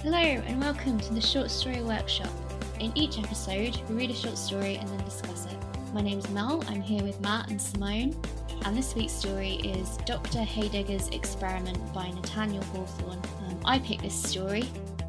Hello and welcome to the Short Story Workshop. In each episode, we read a short story and then discuss it. My name's Mel, I'm here with Matt and Simone, and this week's story is Dr. Heidegger's Experiment by Nathaniel Hawthorne. I picked this story,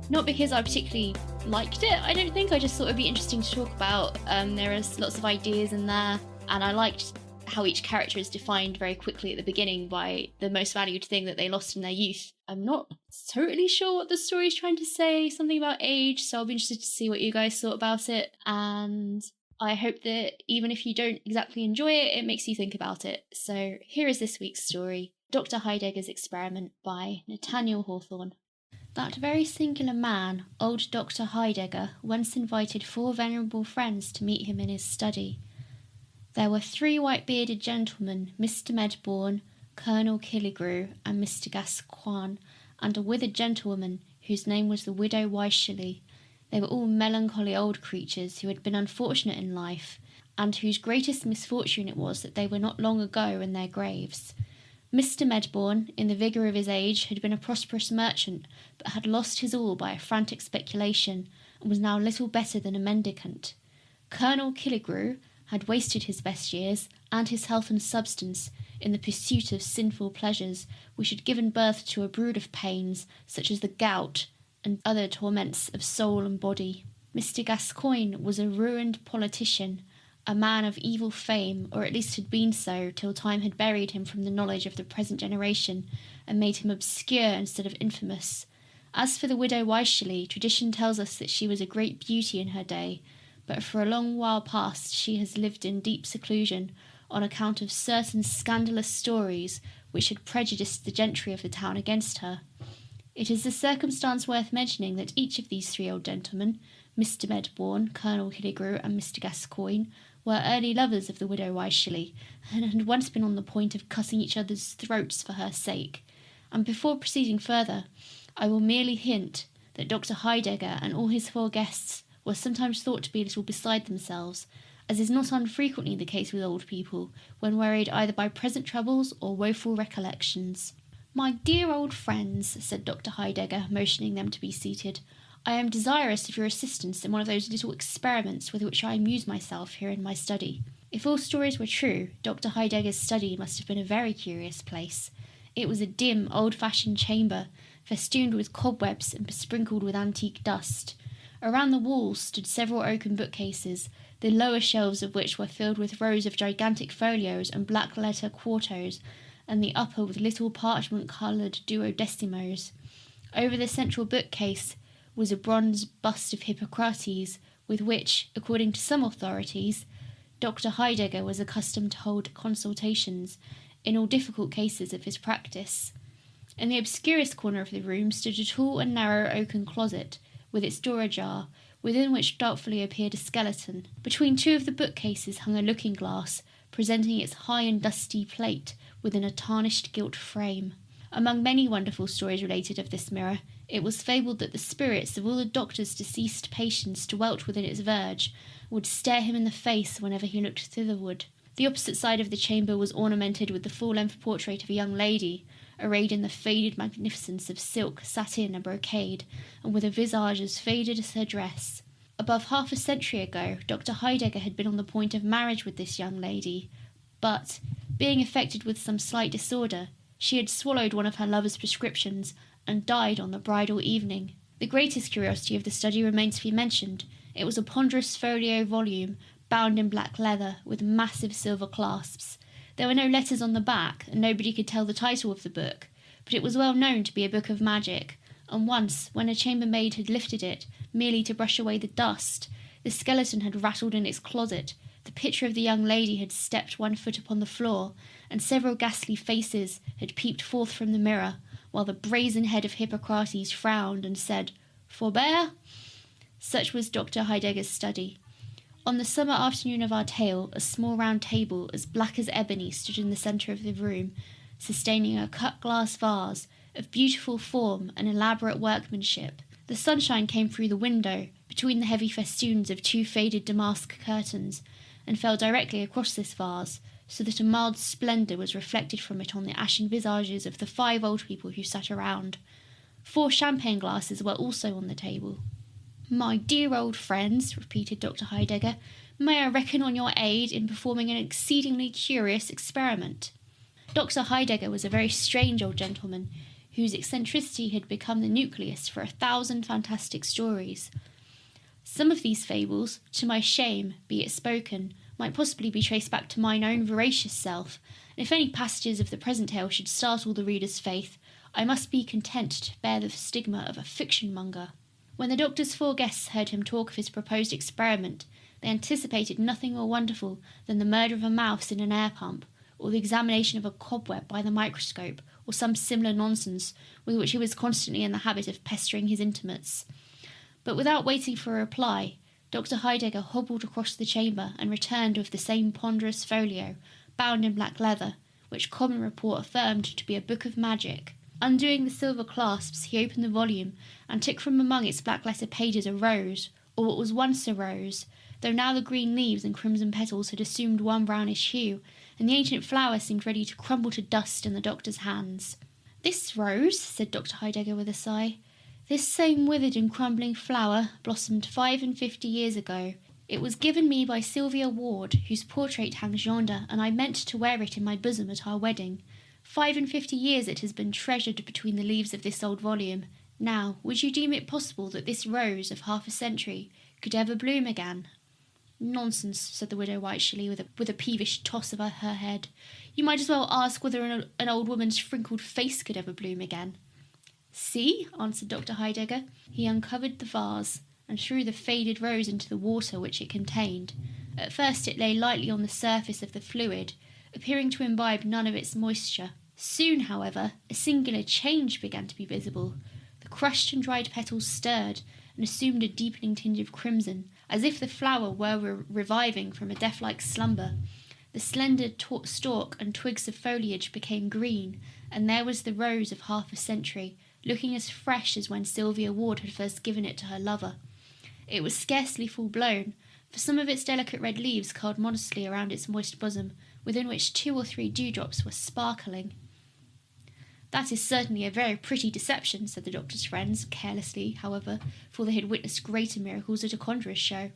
not because I particularly liked it, I don't think, I just thought it'd be interesting to talk about. There is lots of ideas in there, and I liked how each character is defined very quickly at the beginning by the most valued thing that they lost in their youth. I'm not totally sure what the story is trying to say, something about age, so I'll be interested to see what you guys thought about it, and I hope that even if you don't exactly enjoy it, it makes you think about it. So here is this week's story, Dr. Heidegger's Experiment by Nathaniel Hawthorne. That very singular man, old Dr. Heidegger, once invited 4 venerable friends to meet him in his study. There were 3 white-bearded gentlemen, Mr. Medbourne, Colonel Killigrew, and Mr. Gascoigne, and a withered gentlewoman whose name was the widow Wycherley. They were all melancholy old creatures who had been unfortunate in life, and whose greatest misfortune it was that they were not long ago in their graves. Mr. Medbourne, in the vigour of his age, had been a prosperous merchant, but had lost his all by a frantic speculation, and was now little better than a mendicant. Colonel Killigrew had wasted his best years, and his health and substance, in the pursuit of sinful pleasures, which had given birth to a brood of pains, such as the gout and other torments of soul and body. Mr. Gascoigne was a ruined politician, a man of evil fame, or at least had been so, till time had buried him from the knowledge of the present generation, and made him obscure instead of infamous. As for the widow Wycherley, tradition tells us that she was a great beauty in her day, but for a long while past she has lived in deep seclusion on account of certain scandalous stories which had prejudiced the gentry of the town against her. It is a circumstance worth mentioning that each of these 3 old gentlemen, Mr. Medbourne, Colonel Killigrew, and Mr. Gascoigne, were early lovers of the widow Wycherley, and had once been on the point of cutting each other's throats for her sake. And before proceeding further, I will merely hint that Dr. Heidegger and all his 4 guests were sometimes thought to be a little beside themselves, as is not unfrequently the case with old people, when worried either by present troubles or woeful recollections. "My dear old friends," said Dr. Heidegger, motioning them to be seated, "I am desirous of your assistance in one of those little experiments with which I amuse myself here in my study." If all stories were true, Dr. Heidegger's study must have been a very curious place. It was a dim, old-fashioned chamber, festooned with cobwebs and besprinkled with antique dust. Around the walls stood several oaken bookcases, the lower shelves of which were filled with rows of gigantic folios and black-letter quartos, and the upper with little parchment-coloured duodecimos. Over the central bookcase was a bronze bust of Hippocrates, with which, according to some authorities, Dr. Heidegger was accustomed to hold consultations in all difficult cases of his practice. In the obscurest corner of the room stood a tall and narrow oaken closet, with its door ajar, within which doubtfully appeared a skeleton. Between 2 of the bookcases hung a looking-glass, presenting its high and dusty plate within a tarnished gilt frame. Among many wonderful stories related of this mirror, it was fabled that the spirits of all the doctor's deceased patients dwelt within its verge, and would stare him in the face whenever he looked thitherward. The opposite side of the chamber was ornamented with the full-length portrait of a young lady, arrayed in the faded magnificence of silk, satin, and brocade, and with a visage as faded as her dress. Above half a century ago, Dr. Heidegger had been on the point of marriage with this young lady, but, being affected with some slight disorder, she had swallowed one of her lover's prescriptions, and died on the bridal evening. The greatest curiosity of the study remains to be mentioned. It was a ponderous folio volume, bound in black leather, with massive silver clasps. There were no letters on the back, and nobody could tell the title of the book, but it was well known to be a book of magic, and once, when a chambermaid had lifted it, merely to brush away the dust, the skeleton had rattled in its closet, the picture of the young lady had stepped 1 foot upon the floor, and several ghastly faces had peeped forth from the mirror, while the brazen head of Hippocrates frowned and said, "Forbear?" Such was Dr. Heidegger's study. On the summer afternoon of our tale, a small round table, as black as ebony, stood in the centre of the room, sustaining a cut-glass vase of beautiful form and elaborate workmanship. The sunshine came through the window, between the heavy festoons of 2 faded damask curtains, and fell directly across this vase, so that a mild splendour was reflected from it on the ashen visages of the 5 old people who sat around. 4 champagne glasses were also on the table. "My dear old friends," repeated Dr. Heidegger, "may I reckon on your aid in performing an exceedingly curious experiment?" Dr. Heidegger was a very strange old gentleman, whose eccentricity had become the nucleus for 1,000 fantastic stories. Some of these fables, to my shame be it spoken, might possibly be traced back to mine own voracious self, and if any passages of the present tale should startle the reader's faith, I must be content to bear the stigma of a fiction-monger. When the doctor's 4 guests heard him talk of his proposed experiment, they anticipated nothing more wonderful than the murder of a mouse in an air-pump, or the examination of a cobweb by the microscope, or some similar nonsense with which he was constantly in the habit of pestering his intimates. But without waiting for a reply, Dr. Heidegger hobbled across the chamber and returned with the same ponderous folio, bound in black leather, which common report affirmed to be a book of magic. Undoing the silver clasps, he opened the volume, and took from among its black-lettered pages a rose, or what was once a rose, though now the green leaves and crimson petals had assumed one brownish hue, and the ancient flower seemed ready to crumble to dust in the doctor's hands. "This rose," said Dr. Heidegger with a sigh, "this same withered and crumbling flower blossomed 55 years ago. It was given me by Sylvia Ward, whose portrait hangs yonder, and I meant to wear it in my bosom at our wedding. 55 years it has been treasured between the leaves of this old volume. Now, would you deem it possible that this rose of half a century could ever bloom again?" "Nonsense," said the widow Whiteshelley, with a peevish toss of her head. "You might as well ask whether an old woman's wrinkled face could ever bloom again." "See," answered Dr. Heidegger. He uncovered the vase and threw the faded rose into the water which it contained. At first it lay lightly on the surface of the fluid, appearing to imbibe none of its moisture. Soon, however, a singular change began to be visible. The crushed and dried petals stirred and assumed a deepening tinge of crimson, as if the flower were reviving from a death-like slumber. The slender stalk and twigs of foliage became green, and there was the rose of half a century, looking as fresh as when Sylvia Ward had first given it to her lover. It was scarcely full-blown, for some of its delicate red leaves curled modestly around its moist bosom, within which 2 or 3 dewdrops were sparkling. "That is certainly a very pretty deception," said the doctor's friends, carelessly, however, for they had witnessed greater miracles at a conjurer's show.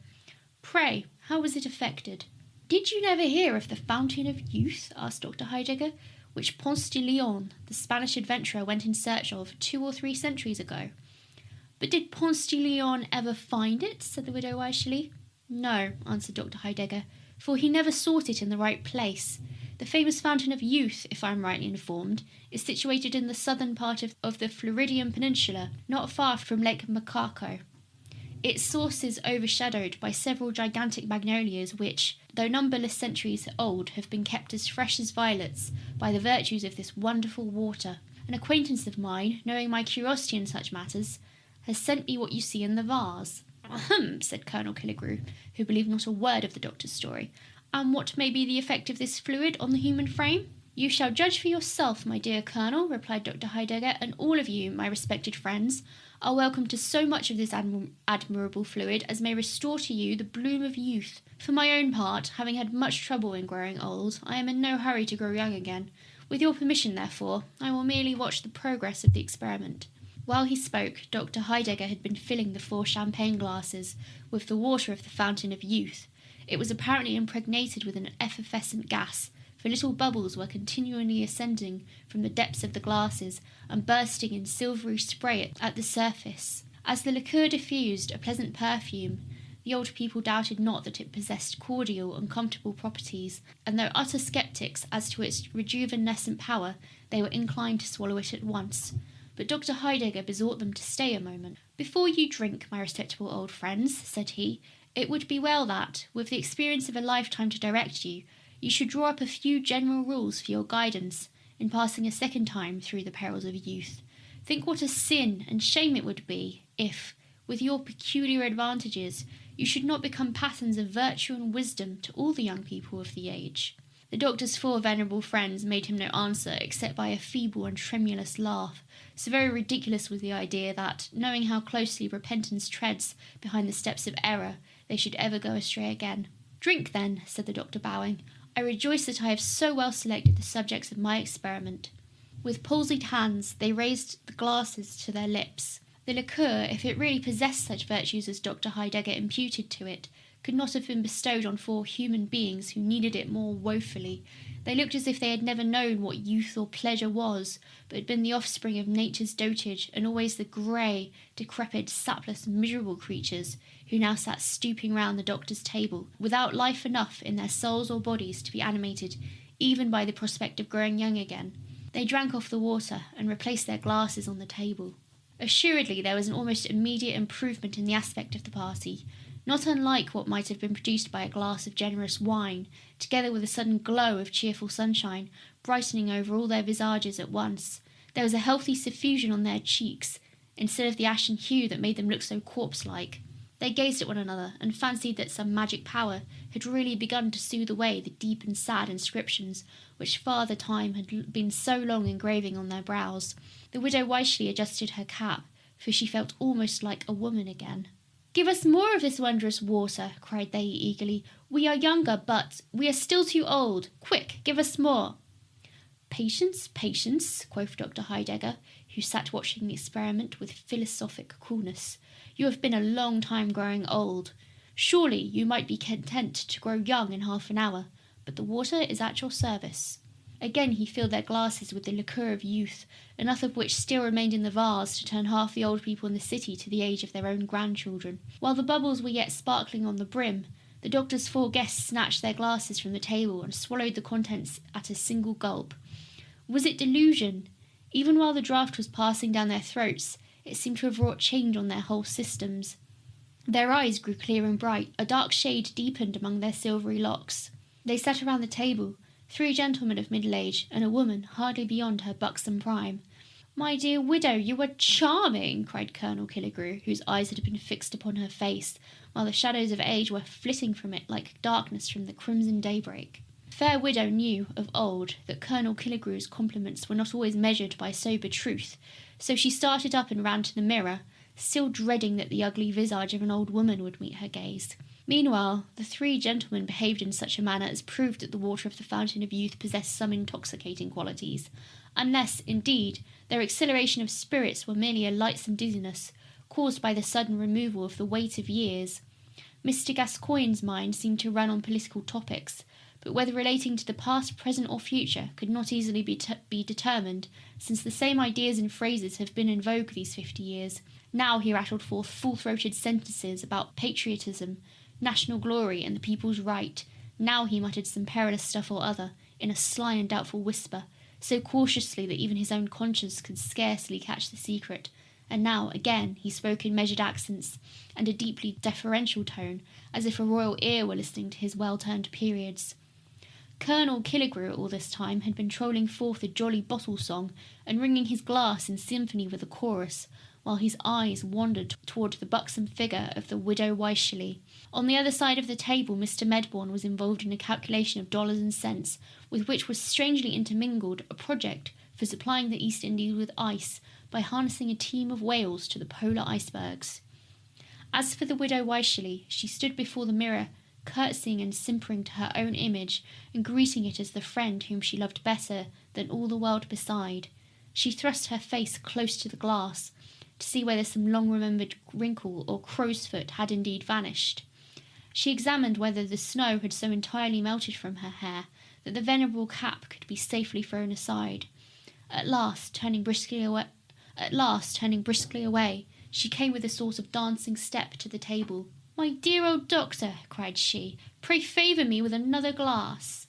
"Pray, how was it effected?" "Did you never hear of the Fountain of Youth?" asked Dr. Heidegger, "which Ponce de Leon, the Spanish adventurer, went in search of 2 or 3 centuries ago." "But did Ponce de Leon ever find it?" said the widow Wycherley. "No," answered Dr. Heidegger, "for he never sought it in the right place. The famous Fountain of Youth, if I am rightly informed, is situated in the southern part of the Floridian Peninsula, not far from Lake Macaco. Its source is overshadowed by several gigantic magnolias which, though numberless centuries old, have been kept as fresh as violets by the virtues of this wonderful water. An acquaintance of mine, knowing my curiosity in such matters, has sent me what you see in the vase." "Ahem," said Colonel Killigrew, who believed not a word of the doctor's story. "And what may be the effect of this fluid on the human frame?" "You shall judge for yourself, my dear Colonel," replied Dr. Heidegger, "and all of you, my respected friends, are welcome to so much of this admirable fluid as may restore to you the bloom of youth. For my own part, having had much trouble in growing old, I am in no hurry to grow young again. With your permission, therefore, I will merely watch the progress of the experiment." While he spoke, Dr. Heidegger had been filling the 4 champagne glasses with the water of the Fountain of Youth. It was apparently impregnated with an effervescent gas, for little bubbles were continually ascending from the depths of the glasses and bursting in silvery spray at the surface. As the liqueur diffused a pleasant perfume, the old people doubted not that it possessed cordial and comfortable properties, and though utter sceptics as to its rejuvenescent power, they were inclined to swallow it at once. But Dr. Heidegger besought them to stay a moment. "Before you drink, my respectable old friends," said he, "it would be well that, with the experience of a lifetime to direct you, you should draw up a few general rules for your guidance in passing a second time through the perils of youth. Think what a sin and shame it would be if, with your peculiar advantages, you should not become patterns of virtue and wisdom to all the young people of the age." The doctor's 4 venerable friends made him no answer except by a feeble and tremulous laugh. So very ridiculous was the idea that, knowing how closely repentance treads behind the steps of error, they should ever go astray again. "Drink, then," said the doctor, bowing. "I rejoice that I have so well selected the subjects of my experiment." With palsied hands, they raised the glasses to their lips. The liqueur, if it really possessed such virtues as Dr. Heidegger imputed to it, could not have been bestowed on 4 human beings who needed it more woefully. They looked as if they had never known what youth or pleasure was, but had been the offspring of nature's dotage, and always the grey, decrepit, sapless, miserable creatures who now sat stooping round the doctor's table, without life enough in their souls or bodies to be animated even by the prospect of growing young again. They drank off the water and replaced their glasses on the table. Assuredly, there was an almost immediate improvement in the aspect of the party, not unlike what might have been produced by a glass of generous wine, together with a sudden glow of cheerful sunshine, brightening over all their visages at once. There was a healthy suffusion on their cheeks, instead of the ashen hue that made them look so corpse-like. They gazed at one another, and fancied that some magic power had really begun to soothe away the deep and sad inscriptions which Father Time had been so long engraving on their brows. The widow wisely adjusted her cap, for she felt almost like a woman again. "Give us more of this wondrous water," cried they eagerly. "We are younger, but we are still too old. Quick, give us more." "Patience, patience," quoth Dr. Heidegger, who sat watching the experiment with philosophic coolness. "You have been a long time growing old. Surely you might be content to grow young in half an hour, but the water is at your service." Again he filled their glasses with the liqueur of youth, enough of which still remained in the vase to turn half the old people in the city to the age of their own grandchildren. While the bubbles were yet sparkling on the brim, the doctor's 4 guests snatched their glasses from the table and swallowed the contents at a single gulp. Was it delusion? Even while the draught was passing down their throats, it seemed to have wrought change on their whole systems. Their eyes grew clear and bright, a dark shade deepened among their silvery locks. They sat around the table, 3 gentlemen of middle age, and a woman hardly beyond her buxom prime. "My dear widow, you are charming!" cried Colonel Killigrew, whose eyes had been fixed upon her face, while the shadows of age were flitting from it like darkness from the crimson daybreak. Fair widow knew, of old, that Colonel Killigrew's compliments were not always measured by sober truth, so she started up and ran to the mirror, still dreading that the ugly visage of an old woman would meet her gaze. Meanwhile, the 3 gentlemen behaved in such a manner as proved that the water of the Fountain of Youth possessed some intoxicating qualities, unless, indeed, their exhilaration of spirits were merely a lightsome dizziness, caused by the sudden removal of the weight of years. Mr. Gascoigne's mind seemed to run on political topics, but whether relating to the past, present, or future could not easily be determined, since the same ideas and phrases have been in vogue these 50 years. Now he rattled forth full-throated sentences about patriotism, national glory, and the people's right. Now he muttered some perilous stuff or other, in a sly and doubtful whisper, so cautiously that even his own conscience could scarcely catch the secret. And now, again, he spoke in measured accents, and a deeply deferential tone, as if a royal ear were listening to his well-turned periods. Colonel Killigrew all this time had been trolling forth a jolly bottle song, and ringing his glass in symphony with the chorus, while his eyes wandered toward the buxom figure of the widow Wycherley. On the other side of the table, Mr. Medbourne was involved in a calculation of dollars and cents, with which was strangely intermingled a project for supplying the East Indies with ice by harnessing a team of whales to the polar icebergs. As for the widow Wycherley, she stood before the mirror, curtsying and simpering to her own image, and greeting it as the friend whom she loved better than all the world beside. She thrust her face close to the glass, to see whether some long-remembered wrinkle or crow's foot had indeed vanished. She examined whether the snow had so entirely melted from her hair that the venerable cap could be safely thrown aside. At last, turning briskly away, she came with a sort of dancing step to the table. "My dear old doctor," cried she, "pray favour me with another glass."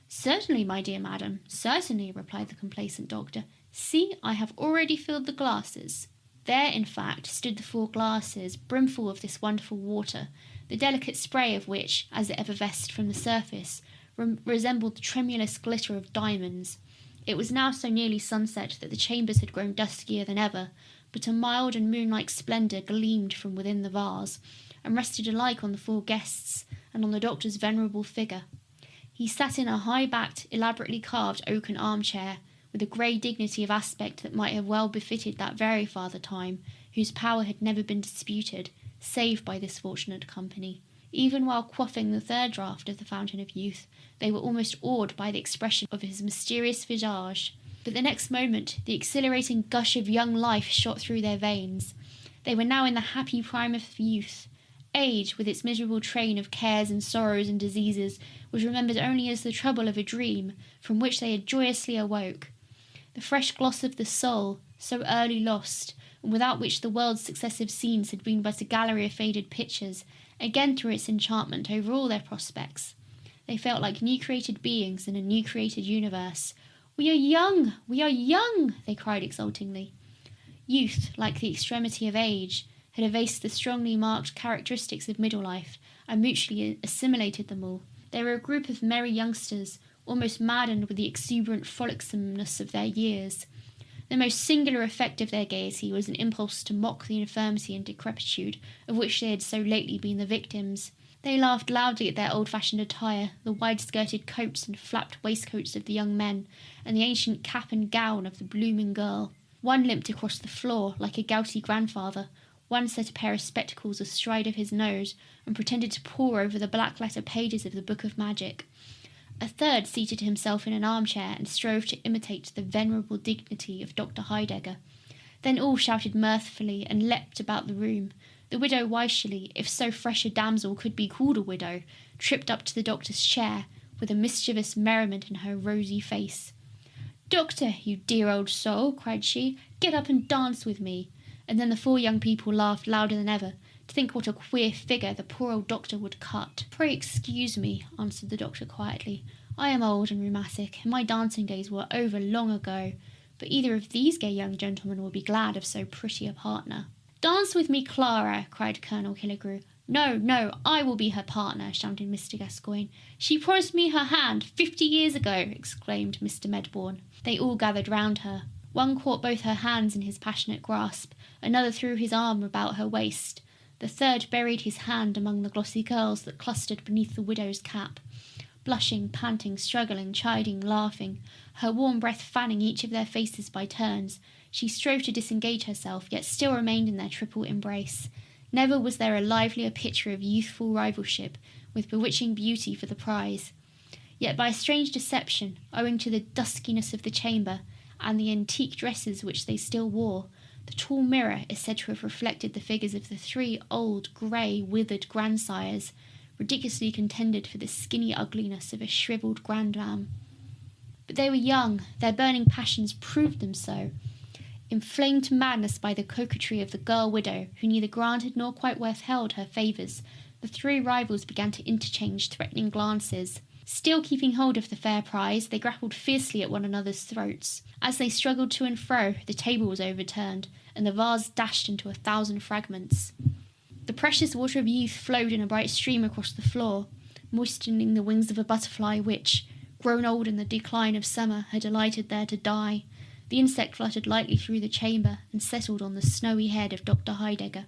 "Certainly, my dear madam, certainly," replied the complacent doctor. "See, I have already filled the glasses." There, in fact, stood the 4 glasses, brimful of this wonderful water, the delicate spray of which, as it effervesced from the surface, resembled the tremulous glitter of diamonds. It was now so nearly sunset that the chambers had grown duskier than ever, but a mild and moon-like splendour gleamed from within the vase, and rested alike on the 4 guests and on the doctor's venerable figure. He sat in a high-backed, elaborately carved oaken armchair, with a grey dignity of aspect that might have well befitted that very Father Time, whose power had never been disputed, save by this fortunate company. Even while quaffing the 3rd draught of the Fountain of Youth, they were almost awed by the expression of his mysterious visage. But the next moment, the exhilarating gush of young life shot through their veins. They were now in the happy prime of youth. Age, with its miserable train of cares and sorrows and diseases, was remembered only as the trouble of a dream, from which they had joyously awoke. The fresh gloss of the soul, so early lost, and without which the world's successive scenes had been but a gallery of faded pictures, again threw its enchantment over all their prospects. They felt like new created beings in a new created universe. "We are young! We are young!" they cried exultingly. Youth, like the extremity of age, had effaced the strongly marked characteristics of middle life and mutually assimilated them all. They were a group of merry youngsters, almost maddened with the exuberant frolicsomeness of their years. The most singular effect of their gaiety was an impulse to mock the infirmity and decrepitude of which they had so lately been the victims. They laughed loudly at their old-fashioned attire, the wide-skirted coats and flapped waistcoats of the young men, and the ancient cap and gown of the blooming girl. One limped across the floor like a gouty grandfather, one set a pair of spectacles astride of his nose and pretended to pore over the black-letter pages of the Book of Magic. A third seated himself in an armchair and strove to imitate the venerable dignity of Dr. Heidegger. Then all shouted mirthfully and leapt about the room. The widow Wycherley, if so fresh a damsel could be called a widow, tripped up to the doctor's chair, with a mischievous merriment in her rosy face. "Doctor, you dear old soul," cried she, "get up and dance with me." And then the four young people laughed louder than ever, to think what a queer figure the poor old doctor would cut. "Pray excuse me," answered the doctor quietly. "I am old and rheumatic, and my dancing days were over long ago, but either of these gay young gentlemen will be glad of so pretty a partner." "Dance with me, Clara," cried Colonel Killigrew. "No, no, I will be her partner," shouted Mr. Gascoigne. "She promised me her hand 50 years ago," exclaimed Mr. Medbourne. They all gathered round her. One caught both her hands in his passionate grasp, another threw his arm about her waist, the third buried his hand among the glossy curls that clustered beneath the widow's cap. Blushing, panting, struggling, chiding, laughing, her warm breath fanning each of their faces by turns, she strove to disengage herself, yet still remained in their triple embrace. Never was there a livelier picture of youthful rivalship, with bewitching beauty for the prize. Yet by a strange deception, owing to the duskiness of the chamber, and the antique dresses which they still wore, the tall mirror is said to have reflected the figures of the three old, grey, withered grandsires, ridiculously contended for the skinny ugliness of a shrivelled grandam. But they were young, their burning passions proved them so. Inflamed to madness by the coquetry of the girl-widow, who neither granted nor quite withheld her favours, the three rivals began to interchange threatening glances. Still keeping hold of the fair prize, they grappled fiercely at one another's throats. As they struggled to and fro, the table was overturned, and the vase dashed into 1,000 fragments. The precious water of youth flowed in a bright stream across the floor, moistening the wings of a butterfly which, grown old in the decline of summer, had alighted there to die. The insect fluttered lightly through the chamber and settled on the snowy head of Dr. Heidegger.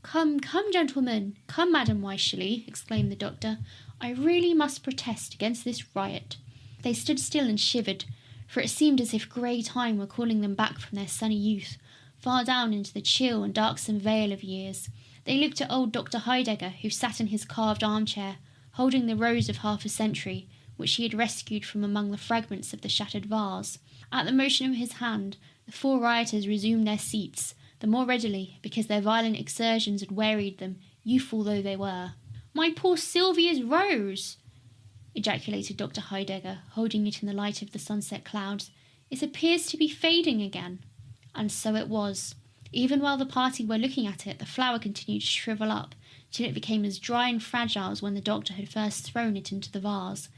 "Come, come, gentlemen, come, Madam Wycherley," exclaimed the doctor. "I really must protest against this riot." They stood still and shivered, for it seemed as if grey time were calling them back from their sunny youth, far down into the chill and darksome vale of years. They looked at old Dr. Heidegger, who sat in his carved armchair, holding the rose of half a century, which he had rescued from among the fragments of the shattered vase. At the motion of his hand, the four rioters resumed their seats, the more readily because their violent exertions had wearied them, youthful though they were. "My poor Sylvia's rose!" ejaculated Dr. Heidegger, holding it in the light of the sunset clouds. "It appears to be fading again." And so it was. Even while the party were looking at it, the flower continued to shrivel up, till it became as dry and fragile as when the doctor had first thrown it into the vase.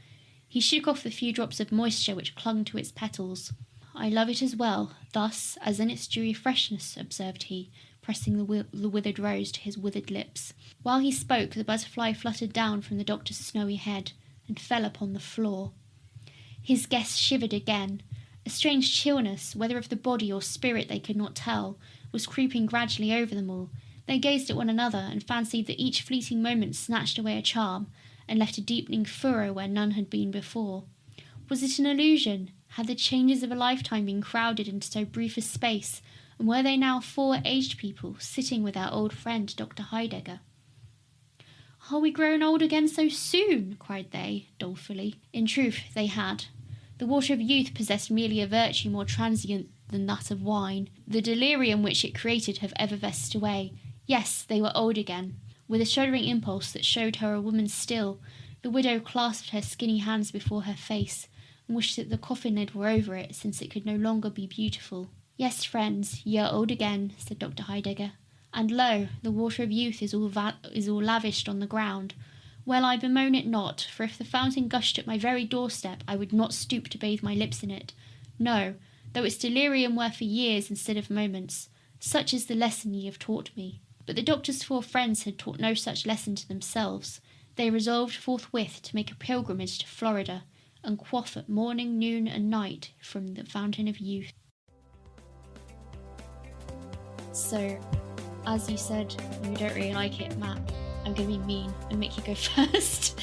He shook off the few drops of moisture which clung to its petals. "I love it as well, thus, as in its dewy freshness," observed he, pressing the withered rose to his withered lips. While he spoke, the butterfly fluttered down from the doctor's snowy head and fell upon the floor. His guests shivered again. A strange chillness, whether of the body or spirit they could not tell, was creeping gradually over them all. They gazed at one another and fancied that each fleeting moment snatched away a charm and left a deepening furrow where none had been before. Was it an illusion? Had the changes of a lifetime been crowded into so brief a space, and were they now four aged people sitting with our old friend Dr. Heidegger? "Are we grown old again so soon?" cried they, dolefully. In truth, they had. The water of youth possessed merely a virtue more transient than that of wine. The delirium which it created have effervesced away. Yes, they were old again. With a shuddering impulse that showed her a woman still, the widow clasped her skinny hands before her face, and wished that the coffin lid were over it, since it could no longer be beautiful. Yes, friends, ye are old again, said Dr. Heidegger. And lo, the water of youth is all lavished on the ground. Well, I bemoan it not, for if the fountain gushed at my very doorstep, I would not stoop to bathe my lips in it. No, though its delirium were for years instead of moments. Such is the lesson ye have taught me. But the doctor's 4 friends had taught no such lesson to themselves. They resolved forthwith to make a pilgrimage to Florida, and quaff at morning, noon, and night from the fountain of youth. So, as you said, you don't really like it, Matt. I'm going to be mean and make you go first.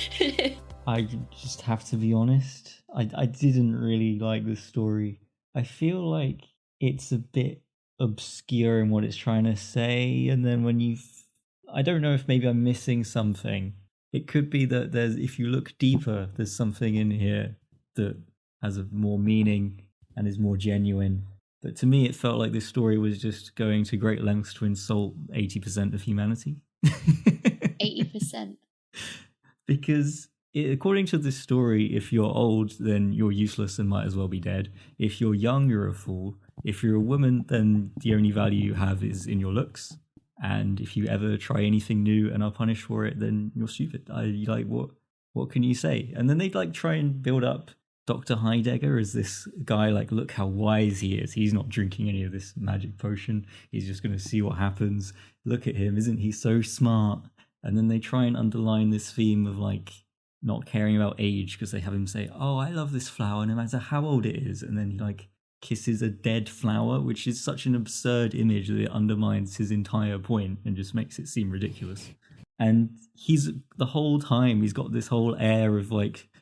I just have to be honest. I didn't really like this story. I feel like it's a bit obscure in what it's trying to say, and then when I don't know if maybe I'm missing something. It could be that if you look deeper, there's something in here that has a more meaning and is more genuine. But to me, it felt like this story was just going to great lengths to insult 80% of humanity. 80%? Because according to this story, if you're old, then you're useless and might as well be dead. If you're young, you're a fool. If you're a woman, then the only value you have is in your looks. And if you ever try anything new and are punished for it, then you're stupid. What can you say? And then they try and build up Dr. Heidegger as this guy, look how wise he is. He's not drinking any of this magic potion. He's just going to see what happens. Look at him. Isn't he so smart? And then they try and underline this theme of not caring about age, because they have him say, oh, I love this flower no matter how old it is. And then he kisses a dead flower, which is such an absurd image that it undermines his entire point and just makes it seem ridiculous. And the whole time he's got this whole air of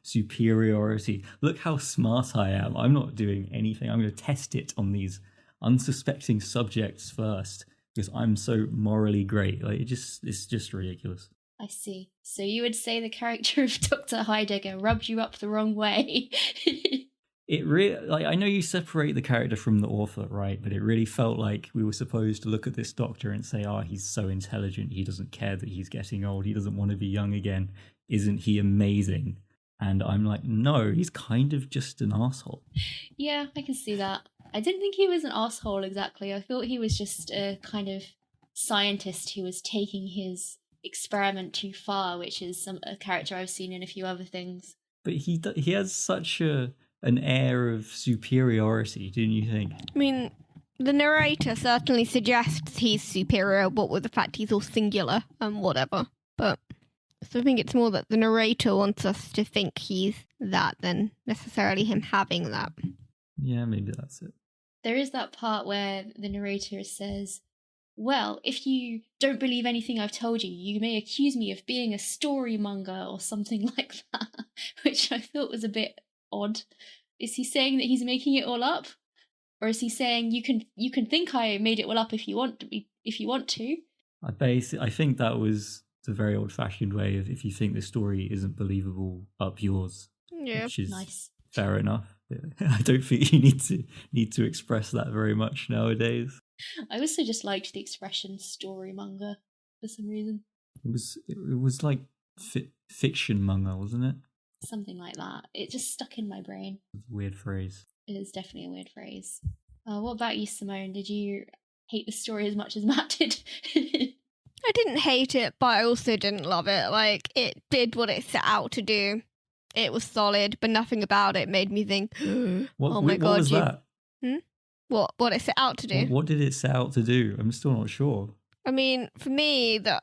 superiority. Look how smart I am. I'm not doing anything. I'm going to test it on these unsuspecting subjects first because I'm so morally great. It's just ridiculous. I see. So you would say the character of Dr. Heidegger rubbed you up the wrong way. It really, I know you separate the character from the author, right? But it really felt like we were supposed to look at this doctor and say, oh, he's so intelligent. He doesn't care that he's getting old. He doesn't want to be young again. Isn't he amazing? And I'm like, no, he's kind of just an asshole. Yeah, I can see that. I didn't think he was an asshole exactly. I thought he was just a kind of scientist who was taking his experiment too far, which is a character I've seen in a few other things. But he has such an air of superiority, didn't you think? I mean, the narrator certainly suggests he's superior, what with the fact he's all singular and whatever. But so I think it's more that the narrator wants us to think he's that than necessarily him having that. Yeah, maybe that's it. There is that part where the narrator says, well, if you don't believe anything I've told you, you may accuse me of being a storymonger or something like that, which I thought was a bit odd. Is he saying that he's making it all up? Or is he saying you can think I made it all up if you want to? I think that was the very old-fashioned way of, if you think the story isn't believable, up yours. Yeah, which is nice. Fair enough. I don't think you need to express that very much nowadays. I also just liked the expression storymonger for some reason. It was like fiction monger, wasn't it? Something like that. It just stuck in my brain. Weird phrase. It is definitely a weird phrase. What about you, Simone? Did you hate the story as much as Matt did? I didn't hate it, but I also didn't love it. It did what it set out to do. It was solid, but nothing about it made me think, oh my God. What was that? What it set out to do? What did it set out to do? I'm still not sure. I mean, for me, the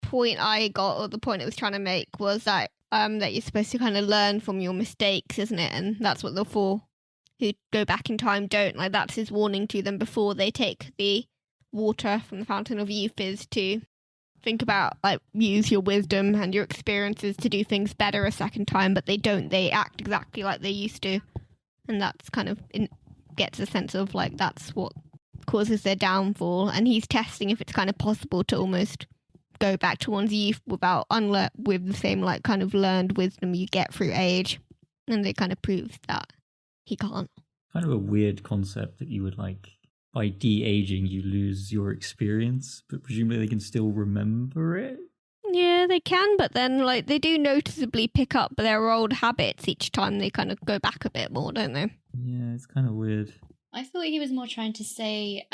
point I got, or the point it was trying to make, was that you're supposed to kind of learn from your mistakes, isn't it? And that's what the 4 who go back in time don't. That's his warning to them before they take the water from the Fountain of Youth, is to think about, use your wisdom and your experiences to do things better a second time, but they don't. They act exactly like they used to. And that's kind of gets a sense of, that's what causes their downfall. And he's testing if it's kind of possible to almost go back to one's youth without with the same kind of learned wisdom you get through age, and they kind of proves that he can't. Kind of a weird concept that you would like, by de-aging, you lose your experience, but presumably they can still remember it. Yeah, they can, but then like they do noticeably pick up their old habits each time they kind of go back a bit more, don't they? Yeah, it's kind of weird. I thought he was more trying to say,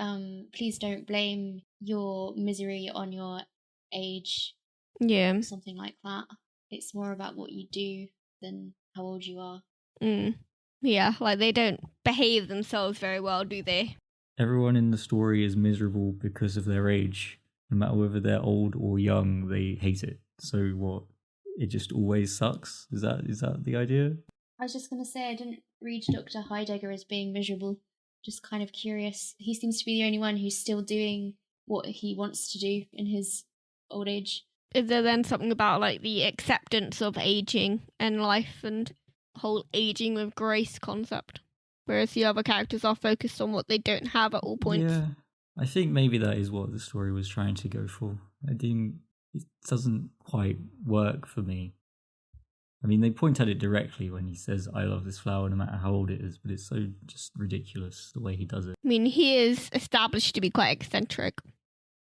please don't blame your misery on your age, Yeah. or something like that. It's more about what you do than how old you are. Yeah, like they don't behave themselves very well, do they? Everyone in the story is miserable because of their age. No matter whether they're old or young, they hate it. So what? It just always sucks? Is that the idea? I was just going to say, I didn't read Dr. Heidegger as being miserable. Just kind of curious. He seems to be the only one who's still doing what he wants to do in his old age. Is there then something about like the acceptance of aging and life and whole aging with grace concept? Whereas the other characters are focused on what they don't have at all points. Yeah, I think maybe that is what the story was trying to go for. It doesn't quite work for me. I mean, they point at it directly when he says, I love this flower no matter how old it is, but it's so just ridiculous the way he does it. I mean, he is established to be quite eccentric.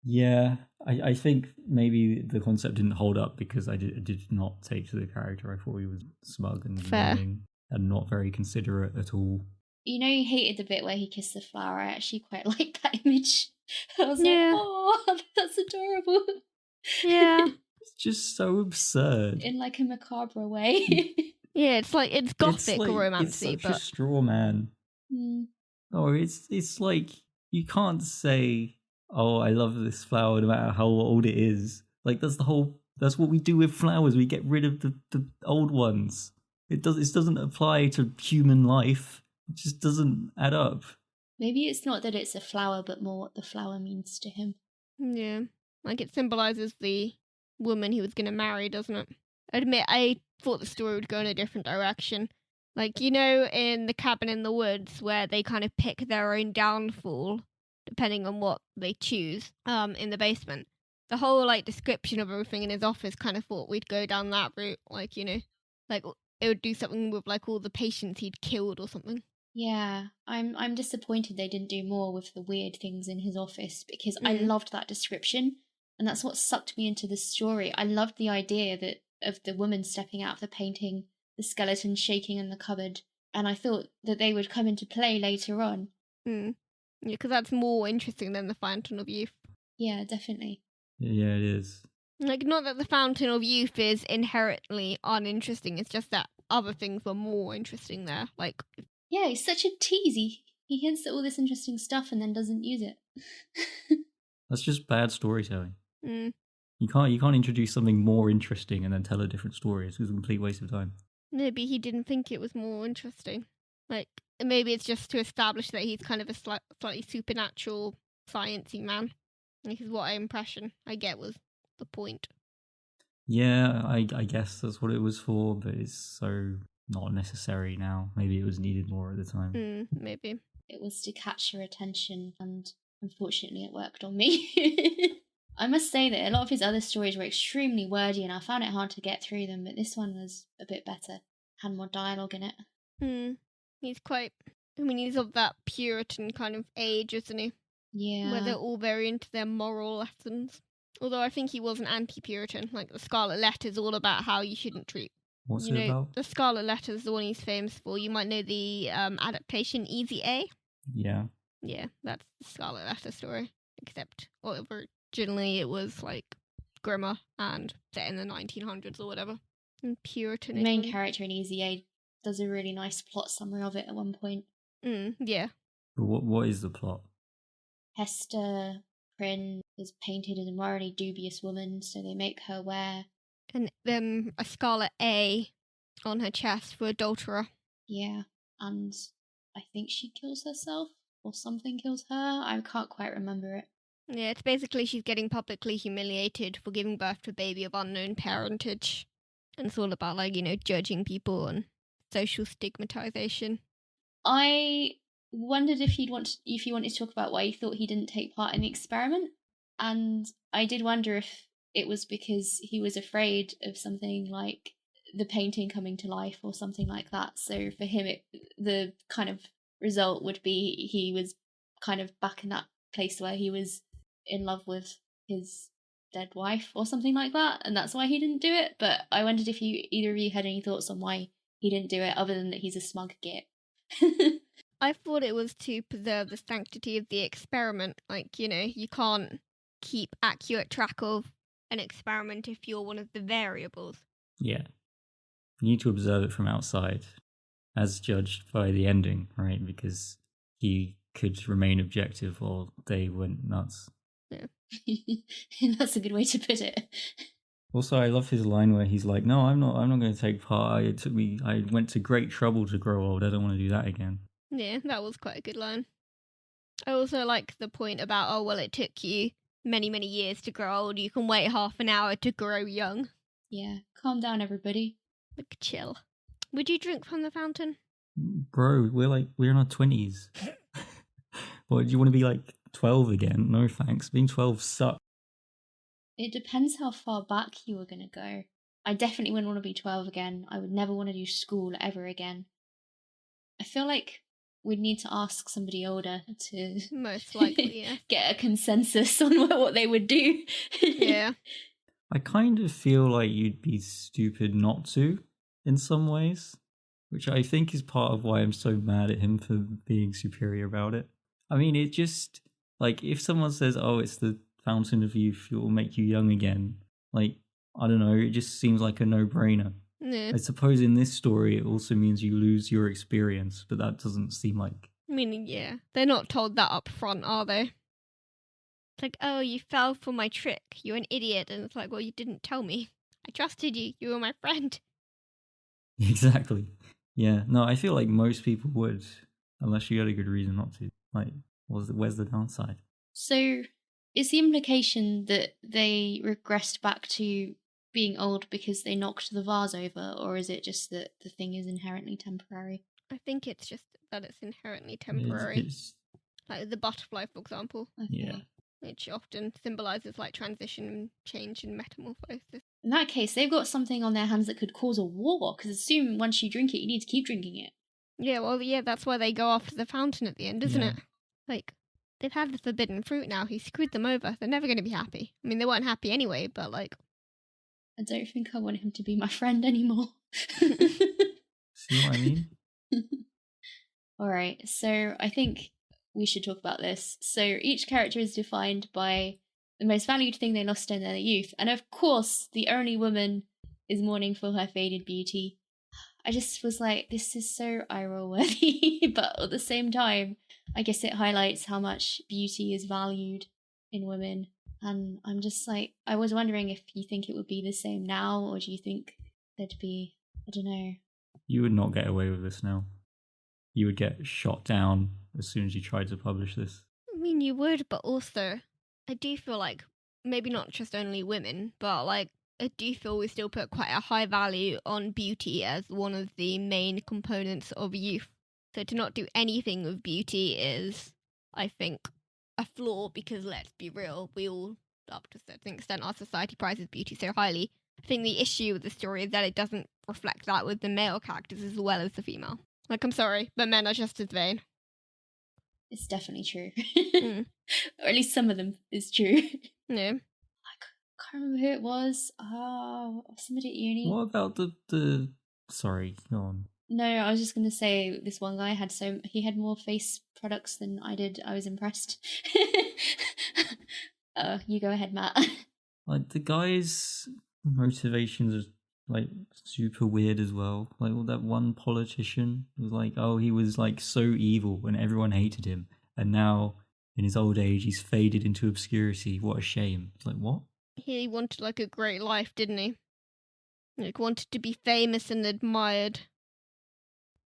Yeah, I think maybe the concept didn't hold up because I did not take to the character. I thought he was smug and annoying and not very considerate at all. You know, you hated the bit where he kissed the flower. I actually quite liked that image. I was like, oh, that's adorable. Yeah. It's just so absurd. In like a macabre way. Yeah, it's gothic romancy, it's such a straw man. Oh, it's like you can't say, oh, I love this flower no matter how old it is. Like that's what we do with flowers. We get rid of the old ones. It doesn't apply to human life. It just doesn't add up. Maybe it's not that it's a flower, but more what the flower means to him. Yeah, like it symbolizes the woman he was going to marry, doesn't it? I admit, I thought the story would go in a different direction. Like, you know, in The Cabin in the Woods, where they kind of pick their own downfall, depending on what they choose, in the basement. The whole, like, description of everything in his office kind of thought we'd go down that route. Like, you know, like, it would do something with, like, all the patients he'd killed or something. Yeah, I'm disappointed they didn't do more with the weird things in his office, because I loved that description, and that's what sucked me into the story. I loved the idea of the woman stepping out of the painting, the skeleton shaking in the cupboard, and I thought that they would come into play later on. Yeah, because that's more interesting than the Fountain of Youth. Yeah, definitely. Yeah, it is. Like, not that the Fountain of Youth is inherently uninteresting, it's just that other things were more interesting there. Like, yeah, he's such a teasy. He hints at all this interesting stuff and then doesn't use it. That's just bad storytelling. Mm. You can't introduce something more interesting and then tell a different story. It's a complete waste of time. Maybe he didn't think it was more interesting. Like, maybe it's just to establish that he's kind of a slightly supernatural, sciencey man. This is what impression I get was the point. Yeah, I guess that's what it was for, but it's so not necessary now. Maybe it was needed more at the time. Maybe. It was to catch your attention, and unfortunately it worked on me. I must say that a lot of his other stories were extremely wordy, and I found it hard to get through them, but this one was a bit better. Had more dialogue in it. He's quite... I mean, he's of that Puritan kind of age, isn't he? Yeah. Where they're all very into their moral lessons. Although I think he was an anti-Puritan. Like, the Scarlet Letter is all about how you shouldn't treat... What's it about? The Scarlet Letter is the one he's famous for. You might know the adaptation Easy A. Yeah. Yeah, that's the Scarlet Letter story. Except originally it was like grimmer and set in the 1900s or whatever. And Puritan. The main character in Easy A does a really nice plot summary of it at one point. Yeah. But what is the plot? Hester Prynne is painted as a morally dubious woman, so they make her wear... And a Scarlet A on her chest for adulterer. Yeah, and I think she kills herself, or something kills her. I can't quite remember it. Yeah, it's basically she's getting publicly humiliated for giving birth to a baby of unknown parentage. And it's all about, like, you know, judging people and social stigmatization. I wondered if you wanted to talk about why you thought he didn't take part in the experiment, and I did wonder if it was because he was afraid of something like the painting coming to life or something like that. So for him, the kind of result would be he was kind of back in that place where he was in love with his dead wife or something like that, and that's why he didn't do it. But I wondered if either of you had any thoughts on why he didn't do it, other than that he's a smug git. I thought it was to preserve the sanctity of the experiment. Like, you can't keep accurate track of an experiment if you're one of the variables. Yeah. You need to observe it from outside, as judged by the ending, right? Because he could remain objective or they went nuts. Yeah. That's a good way to put it. Also, I love his line where he's like, "No, I'm not going to take part. I went to great trouble to grow old. I don't want to do that again." Yeah, that was quite a good line. I also like the point about, oh, well, it took you many, many years to grow old. You can wait half an hour to grow young. Yeah, calm down, everybody. Like, chill. Would you drink from the fountain? Bro, we're in our 20s. What, do you want to be like 12 again? No thanks. Being 12 sucks. It depends how far back you were going to go. I definitely wouldn't want to be 12 again. I would never want to do school ever again. I feel like we'd need to ask somebody older to most likely, yeah. get a consensus on what they would do. Yeah. I kind of feel like you'd be stupid not to, in some ways, which I think is part of why I'm so mad at him for being superior about it. I mean, it just, like, if someone says, oh, it's the fountain of youth, it will make you young again, like, I don't know, it just seems like a no-brainer. Yeah. I suppose in this story it also means you lose your experience, but that doesn't seem like... Meaning, yeah, they're not told that up front, are they? It's like, oh, you fell for my trick, you're an idiot, and it's like, well, you didn't tell me. I trusted you, you were my friend. Exactly. Yeah, no, I feel like most people would, unless you had a good reason not to. Like, where's the downside? So, is the implication that they regressed back to being old because they knocked the vase over, or is it just that the thing is inherently temporary? I think it's just that it's inherently temporary. Like the butterfly, for example. Okay. Yeah. Which often symbolises like transition and change and metamorphosis. In that case, they've got something on their hands that could cause a war, because assume once you drink it, you need to keep drinking it. Yeah, well, yeah, that's why they go after the fountain at the end, isn't it? Like, they've had the forbidden fruit now. He screwed them over. They're never going to be happy. I mean, they weren't happy anyway, but like... I don't think I want him to be my friend anymore. See what I mean? Alright, so I think we should talk about this. So each character is defined by the most valued thing they lost in their youth. And of course, the only woman is mourning for her faded beauty. I just was like, this is so eye-roll worthy. But at the same time, I guess it highlights how much beauty is valued in women. And I'm just like, I was wondering if you think it would be the same now, or do you think there'd be, I don't know. You would not get away with this now. You would get shot down as soon as you tried to publish this. I mean, you would, but also, I do feel like, maybe not just only women, but like, I do feel we still put quite a high value on beauty as one of the main components of youth. So to not do anything with beauty is, I think, a flaw, because let's be real, we all, up to a certain extent, our society prizes beauty so highly. I think the issue with the story is that it doesn't reflect that with the male characters as well as the female. Like, I'm sorry, but men are just as vain. It's definitely true. Mm. Or at least some of them is true. No. I can't remember who it was. Somebody at uni. What about the... Sorry, go on. No, I was just going to say this one guy he had more face products than I did. I was impressed. You go ahead, Matt. Like, the guy's motivations are, like, super weird as well. Like, that one politician was like, oh, he was, like, so evil and everyone hated him. And now, in his old age, he's faded into obscurity. What a shame. It's like, what? He wanted, like, a great life, didn't he? Like, wanted to be famous and admired.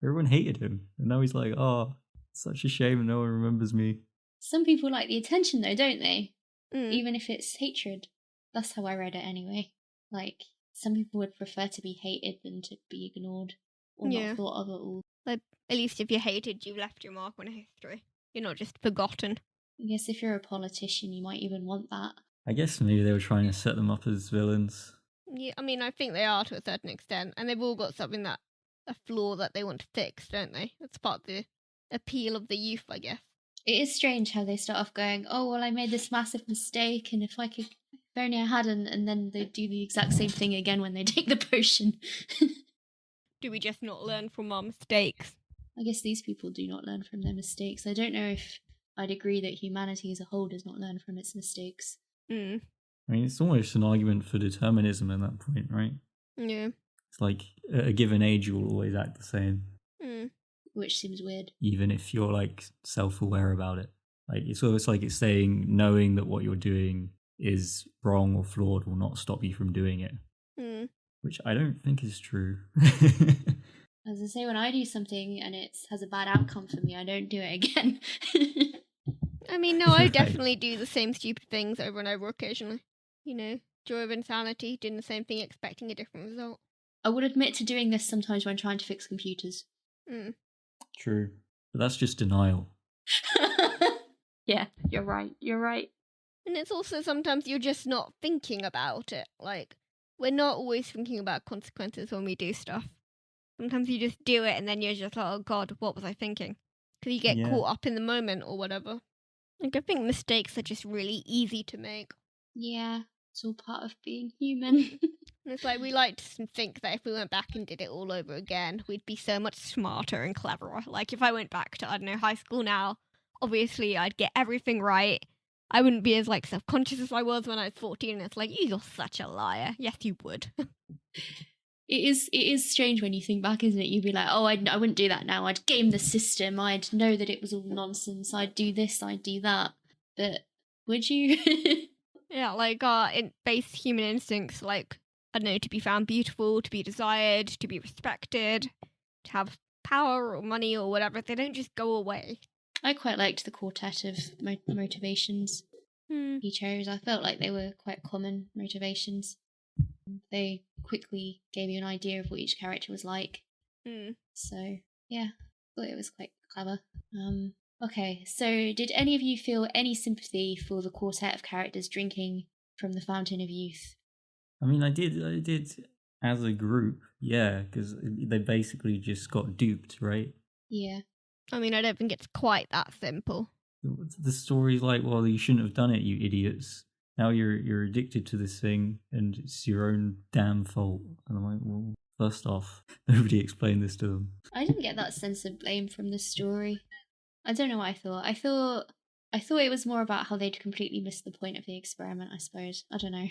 Everyone hated him. And now he's like, oh, such a shame no one remembers me. Some people like the attention, though, don't they? Mm. Even if it's hatred. That's how I read it anyway. Like, some people would prefer to be hated than to be ignored or not thought of at all. Like, at least if you're hated, you've left your mark on history. You're not just forgotten. I guess if you're a politician, you might even want that. I guess maybe they were trying to set them up as villains. Yeah, I mean, I think they are to a certain extent, and they've all got a flaw that they want to fix, don't they? That's part of the appeal of the youth, I guess. It is strange how they start off going, oh, well, I made this massive mistake, and if only I hadn't, and then they do the exact same thing again when they take the potion. Do we just not learn from our mistakes? I guess these people do not learn from their mistakes. I don't know if I'd agree that humanity as a whole does not learn from its mistakes. Mm. I mean, it's almost an argument for determinism at that point, right? Yeah. It's like at a given age, you will always act the same. Mm. Which seems weird. Even if you're like self-aware about it. Like it's almost like it's saying knowing that what you're doing is wrong or flawed will not stop you from doing it. Mm. Which I don't think is true. As I say, when I do something and it has a bad outcome for me, I don't do it again. I mean, no, I definitely do the same stupid things over and over occasionally. You know, joy of insanity, doing the same thing, expecting a different result. I would admit to doing this sometimes when trying to fix computers. Mm. True. But that's just denial. Yeah, you're right. And it's also sometimes you're just not thinking about it. Like, we're not always thinking about consequences when we do stuff. Sometimes you just do it and then you're just like, oh God, what was I thinking? Because you get caught up in the moment or whatever. Like, I think mistakes are just really easy to make. Yeah, it's all part of being human. And it's like, we like to think that if we went back and did it all over again, we'd be so much smarter and cleverer. Like, if I went back to, I don't know, high school now, obviously I'd get everything right. I wouldn't be as, like, self-conscious as I was when I was 14. And it's like, you're such a liar. Yes, you would. It is strange when you think back, isn't it? You'd be like, oh, I wouldn't do that now. I'd game the system. I'd know that it was all nonsense. I'd do this, I'd do that. But would you? Yeah, like, base human instincts, like, I don't know, to be found beautiful, to be desired, to be respected, to have power or money or whatever, they don't just go away. I quite liked the quartet of motivations he chose. I felt like they were quite common motivations. They quickly gave you an idea of what each character was like. So, yeah, I thought it was quite clever. Okay, so did any of you feel any sympathy for the quartet of characters drinking from the Fountain of Youth? I mean, I did as a group, yeah, because they basically just got duped, right? Yeah. I mean, I don't think it's quite that simple. The story's like, well, you shouldn't have done it, you idiots. Now you're addicted to this thing, and it's your own damn fault. And I'm like, well, first off, nobody explained this to them. I didn't get that sense of blame from the story. I don't know what I thought. I thought it was more about how they'd completely missed the point of the experiment, I suppose. I don't know.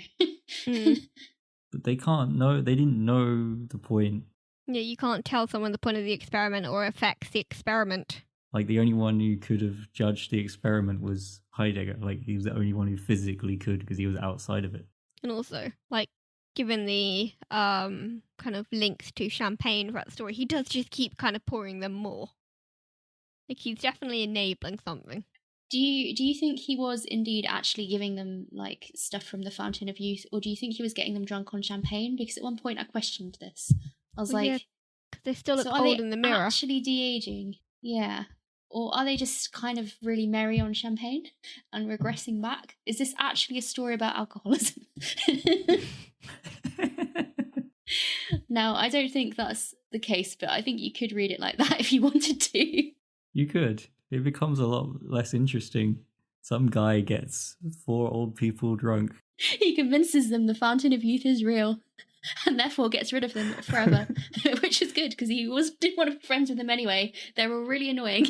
But they can't know. They didn't know the point. Yeah, you can't tell someone the point of the experiment or affects the experiment. Like, the only one who could have judged the experiment was Heidegger. Like, he was the only one who physically could because he was outside of it. And also, like, given the kind of links to champagne throughout the story, he does just keep kind of pouring them more. Like, he's definitely enabling something. Do you think he was indeed actually giving them, like, stuff from the Fountain of Youth, or do you think he was getting them drunk on champagne? Because at one point I questioned this. I was like... Yeah, because they still look so old in the mirror. Actually de-aging? Yeah. Or are they just kind of really merry on champagne and regressing back? Is this actually a story about alcoholism? Now, I don't think that's the case, but I think you could read it like that if you wanted to. You could. It becomes a lot less interesting. Some guy gets 4 old people drunk. He convinces them the Fountain of Youth is real, and therefore gets rid of them forever, which is good because he didn't want to be friends with them anyway. They were really annoying.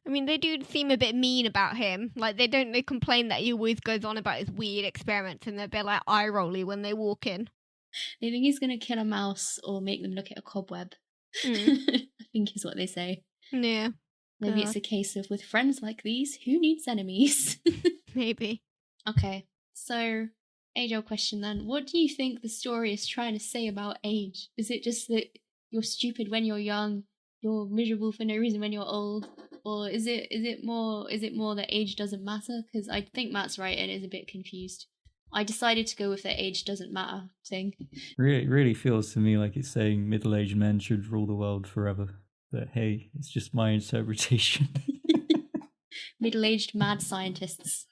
I mean, they do seem a bit mean about him. Like, they complain that he always goes on about his weird experiments, and they're a bit like eye-rolly when they walk in. They think he's going to kill a mouse or make them look at a cobweb. I think is what they say. Yeah. Maybe it's a case of, with friends like these, who needs enemies? Maybe. Okay, so age-old question then. What do you think the story is trying to say about age? Is it just that you're stupid when you're young, you're miserable for no reason when you're old, or is it more that age doesn't matter? Because I think Matt's right and is a bit confused. I decided to go with the age doesn't matter thing. Really feels to me like it's saying middle-aged men should rule the world forever. But hey, it's just my interpretation. Middle-aged mad scientists.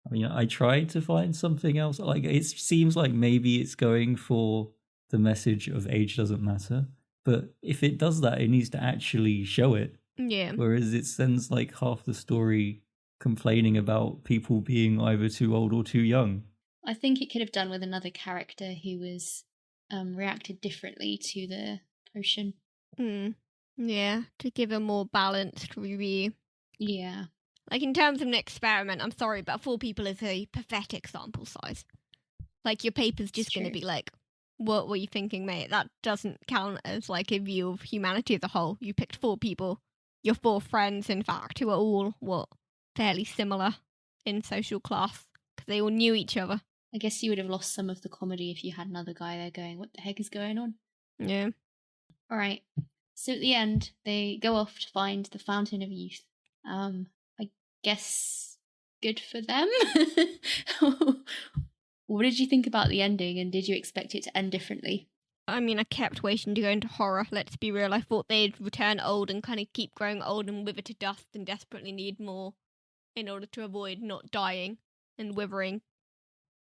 I mean, I tried to find something else. Like, it seems like maybe it's going for the message of age doesn't matter. But if it does that, it needs to actually show it. Yeah. Whereas it spends like half the story complaining about people being either too old or too young. I think it could have done with another character who was reacted differently to the potion. Yeah, to give a more balanced review. Yeah. Like, in terms of an experiment, I'm sorry, but 4 people is a pathetic sample size. Like, your paper's just going to be like, what were you thinking, mate? That doesn't count as, like, a view of humanity as a whole. You picked 4 people, your 4 friends, in fact, who are all, fairly similar in social class, because they all knew each other. I guess you would have lost some of the comedy if you had another guy there going, what the heck is going on? Yeah. All right. So at the end, they go off to find the Fountain of Youth. I guess good for them. What did you think about the ending, and did you expect it to end differently? I mean, I kept waiting to go into horror, let's be real. I thought they'd return old and kind of keep growing old and wither to dust and desperately need more in order to avoid not dying and withering.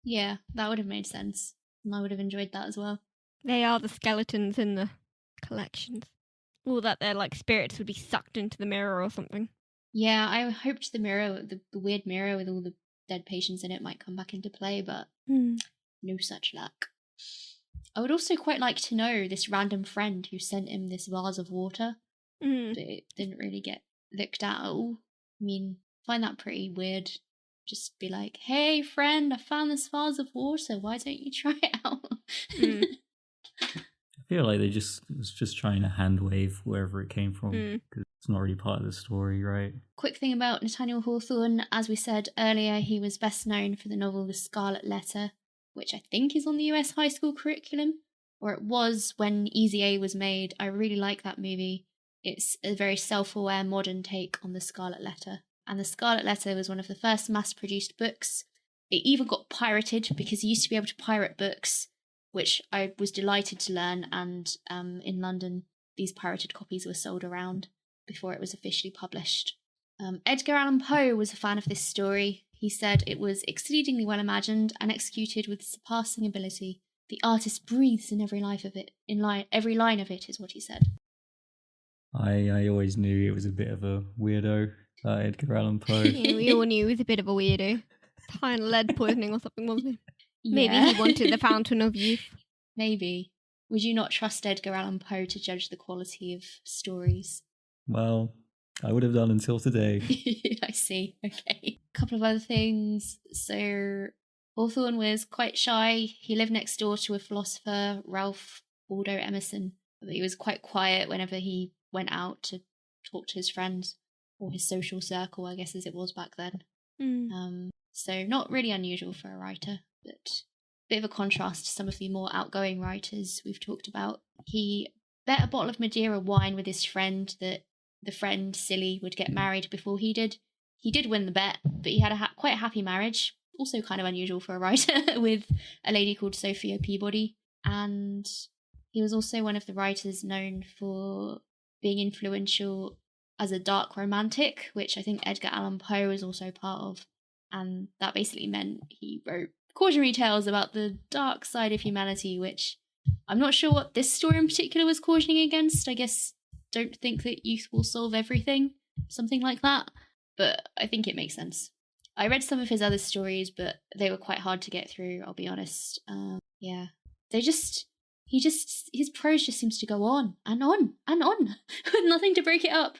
Yeah, that would have made sense. And I would have enjoyed that as well. They are the skeletons in the collections. Or that their, like, spirits would be sucked into the mirror or something. Yeah, I hoped the mirror, the weird mirror with all the dead patients in it might come back into play, but no such luck. I would also quite like to know this random friend who sent him this vase of water, but it didn't really get looked at all. I mean, I find that pretty weird. Just be like, hey friend, I found this vase of water, why don't you try it out? I feel like they was just trying to hand wave wherever it came from, because it's not really part of the story, right? Quick thing about Nathaniel Hawthorne, as we said earlier, he was best known for the novel The Scarlet Letter, which I think is on the US high school curriculum, or it was when Easy A was made. I really like that movie. It's a very self-aware modern take on The Scarlet Letter. And The Scarlet Letter was one of the first mass-produced books. It even got pirated, because you used to be able to pirate books, which I was delighted to learn, and in London these pirated copies were sold around before it was officially published. Edgar Allan Poe was a fan of this story. He said it was exceedingly well imagined and executed with surpassing ability. The artist breathes in every life of it. Every line of it is what he said. I always knew it was a bit of a weirdo, Edgar Allan Poe. Yeah, we all knew he was a bit of a weirdo. Kind of lead poisoning or something, wasn't he? Maybe he wanted the Fountain of Youth. Maybe. Would you not trust Edgar Allan Poe to judge the quality of stories? Well, I would have done until today. I see. Okay. A couple of other things. So, Hawthorne was quite shy. He lived next door to a philosopher, Ralph Waldo Emerson. But he was quite quiet whenever he went out to talk to his friends, or his social circle, I guess, as it was back then. So not really unusual for a writer, but a bit of a contrast to some of the more outgoing writers we've talked about. He bet a bottle of Madeira wine with his friend that the friend, Silly, would get married before he did. He did win the bet, but he had quite a happy marriage, also kind of unusual for a writer, with a lady called Sophia Peabody. And he was also one of the writers known for being influential as a dark romantic, which I think Edgar Allan Poe was also part of. And that basically meant he wrote cautionary tales about the dark side of humanity, which I'm not sure what this story in particular was cautioning against. I guess don't think that youth will solve everything, something like that. But I think it makes sense. I read some of his other stories, but they were quite hard to get through, I'll be honest. Yeah. His prose just seems to go on and on and on with nothing to break it up.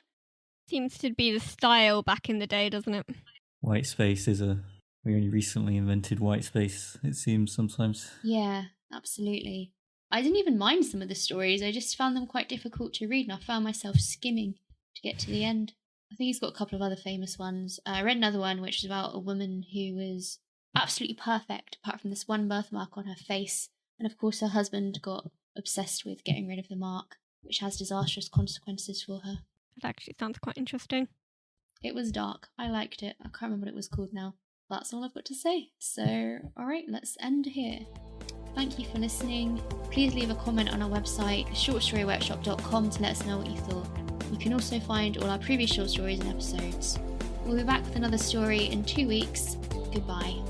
Seems to be the style back in the day, doesn't it? White space we only recently invented white space, it seems sometimes. Yeah, absolutely. I didn't even mind some of the stories. I just found them quite difficult to read, and I found myself skimming to get to the end. I think he's got a couple of other famous ones. I read another one which was about a woman who was absolutely perfect, apart from this one birthmark on her face. And of course her husband got obsessed with getting rid of the mark, which has disastrous consequences for her. That actually sounds quite interesting. It was dark. I liked it. I can't remember what it was called now. That's all I've got to say. So, alright, let's end here. Thank you for listening. Please leave a comment on our website, shortstoryworkshop.com, to let us know what you thought. You can also find all our previous short stories and episodes. We'll be back with another story in 2 weeks. Goodbye.